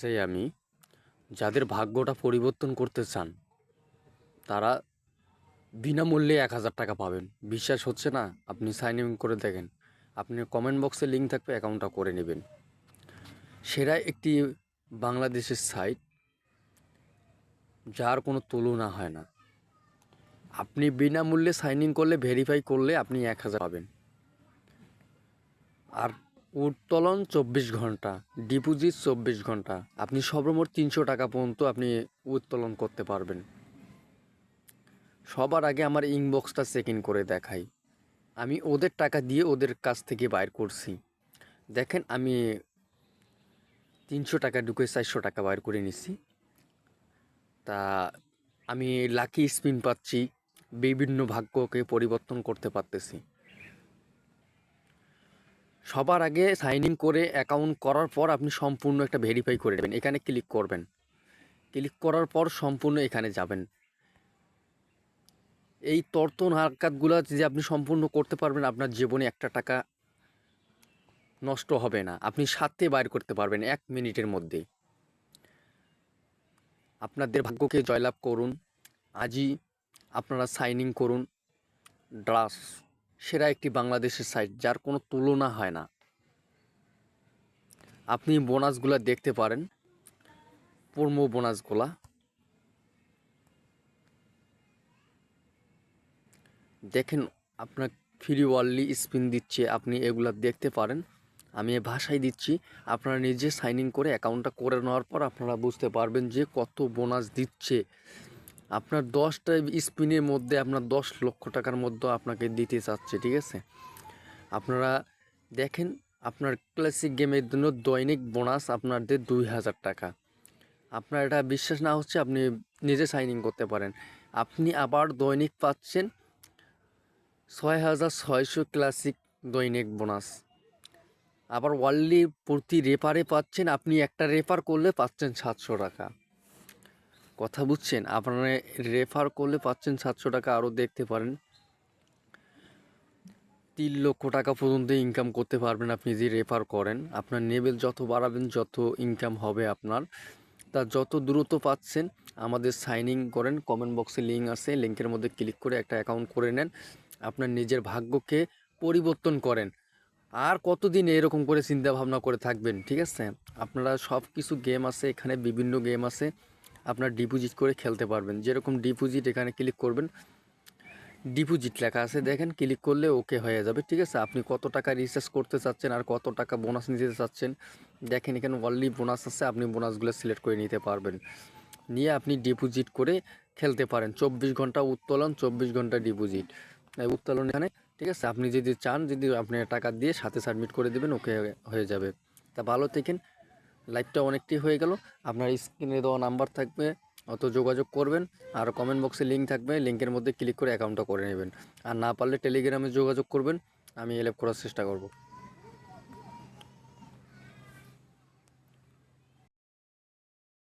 চাই আমি যাদের ভাগ্যটা পরিবর্তন করতে চান তারা বিনামূল্যে ১,০০০ টাকা পাবেন। বিশ্বাস হচ্ছে না? আপনি সাইন ইন করে দেখেন। আপনি কমেন্ট বক্সে লিঙ্ক থাকবে, অ্যাকাউন্টটা করে নেবেন। সেরা একটি বাংলাদেশের সাইট, যার কোনো তুলনা হয় না। আপনি বিনামূল্যে সাইন ইন করলে, ভেরিফাই করলে আপনি ১,০০০ পাবেন। আর উত্তোলন ২৪ ঘন্টা, ডিপোজিট ২৪ ঘন্টা। আপনি সর্বমোট ৩০০ টাকা পর্যন্ত আপনি উত্তোলন করতে পারবেন। সবার আগে আমার ইনবক্সটা চেক ইন করে দেখাই। আমি ওদের টাকা দিয়ে ওদের কাছ থেকে বাইর করছি। দেখেন, আমি ৩০০ টাকা ঢুকে ৪০০ টাকা বাইর করে নিছি। তা আমি লাকি স্পিন পাচ্ছি, বিভিন্ন ভাগ্যকে পরিবর্তন করতে পারতেছি। সবার আগে সাইন ইন করে অ্যাকাউন্ট করার পর আপনি সম্পূর্ণ একটা ভেরিফাই করে নেবেন। এখানে ক্লিক করবেন। ক্লিক করার পর সম্পূর্ণ এখানে যাবেন। এই তর্তন হারকাতগুলো যে আপনি সম্পূর্ণ করতে পারবেন, আপনার জীবনে একটা টাকা নষ্ট হবে না। আপনি সাথে বাইর করতে পারবেন ১ মিনিটের মধ্যেই। আপনাদের ভাগ্যকে জয়লাভ করুন। আজই আপনারা সাইন ইন করুন। ড্রাস সেরা একটি বাংলাদেশের সাইট, যার কোনো তুলনা হয় না। আপনি বোনাসগুলো দেখতে পারেন, প্রোমো বোনাসগুলা দেখেন। আপনার ফ্রি ওয়ার্লি স্পিন দিচ্ছে, আপনি এগুলা দেখতে পারেন। আমি ভাষায় দিচ্ছি, আপনারা নিজে সাইন ইন করে অ্যাকাউন্টটা করে নেওয়ার পর আপনারা বুঝতে পারবেন যে কত বোনাস দিচ্ছে। আপনার 10টা স্পিনের মধ্যে আপনার ১০ লক্ষ টাকার মধ্যে আপনাকে দিতে চাচ্ছে, ঠিক আছে? আপনারা দেখেন, আপনার ক্লাসিক গেমের জন্য দৈনিক বোনাস আপনাদের ২,০০০ টাকা। আপনার এটা বিশ্বাস না হচ্ছে, আপনি নিজে সাইন ইন করতে পারেন। আপনি আবার দৈনিক পাচ্ছেন ৬,৬০০ ক্লাসিক দৈনিক বোনাস। আবার ওয়ার্লি প্রতি রেফারে পাচ্ছেন, আপনি একটা রেফার করলে পাচ্ছেন ৭০০ টাকা। কথা বুঝছেন? আপনারা রেফার করলে পাচ্ছেন ৭০০ টাকা। আরও দেখতে পারেন ৩ লক্ষ টাকা পর্যন্ত ইনকাম করতে পারবেন আপনি যদি রেফার করেন। আপনার লেভেল যত বাড়াবেন যত ইনকাম হবে আপনার। তা যত দ্রুত পাচ্ছেন আমাদের সাইন ইন করেন। কমেন্ট বক্সে লিঙ্ক আছে, লিঙ্কের মধ্যে ক্লিক করে একটা অ্যাকাউন্ট করে নেন। আপনার নিজের ভাগ্যকে পরিবর্তন করেন। আর কতদিন এরকম করে চিন্তা ভাবনা করে থাকবেন? ঠিক আছে, আপনারা সব কিছু গেম আছে এখানে, বিভিন্ন গেম আছে, আপনার ডিপোজিট করে খেলতে পারবেন। যেরকম ডিপোজিট, এখানে ক্লিক করবেন, ডিপোজিট লেখা আছে দেখেন, ক্লিক করলে ওকে হয়ে যাবে। ঠিক আছে, আপনি কত টাকা রিচার্জ করতে চাচ্ছেন আর কত টাকা বোনাস নিতে চাচ্ছেন দেখেন। এখানে অনলি বোনাস আছে, আপনি বোনাসগুলো সিলেক্ট করে নিতে পারবেন। নিয়ে আপনি ডিপোজিট করে খেলতে পারেন। ২৪ ঘন্টা উত্তোলন, ২৪ ঘন্টা ডিপোজিট। উত্তোলন এখানে, ঠিক আছে। আপনি যদি চান, যদি আপনি টাকা দিয়ে সাথে সাবমিট করে দেবেন, ওকে হয়ে যাবে। তা ভালো থেকেন। লাইভটা অনেকটাই হয়ে গেল। আপনার স্ক্রিনে দেওয়া নাম্বার থাকবে, অত যোগাযোগ করবেন। আর কমেন্ট বক্সে লিঙ্ক থাকবে, লিঙ্কের মধ্যে ক্লিক করে অ্যাকাউন্টটা করে নেবেন। আর না পারলে টেলিগ্রামে যোগাযোগ করবেন, আমি হেল্প করার চেষ্টা করব।